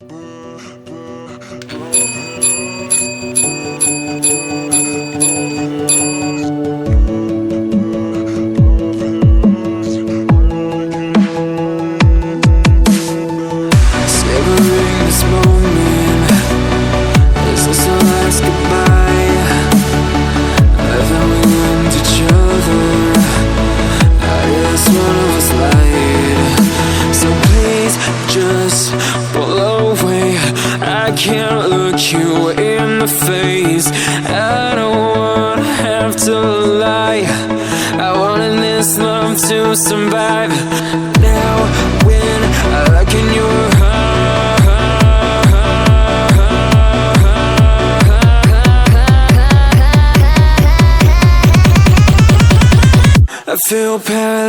Savoring this moment, is this our last goodbye? Haven't we learned each other? I guess one of us lied. So please just pull away. I can't look you in the face. I don't wanna have to lie. I wanted this love to survive. Now when I look in your I feel paralyzed.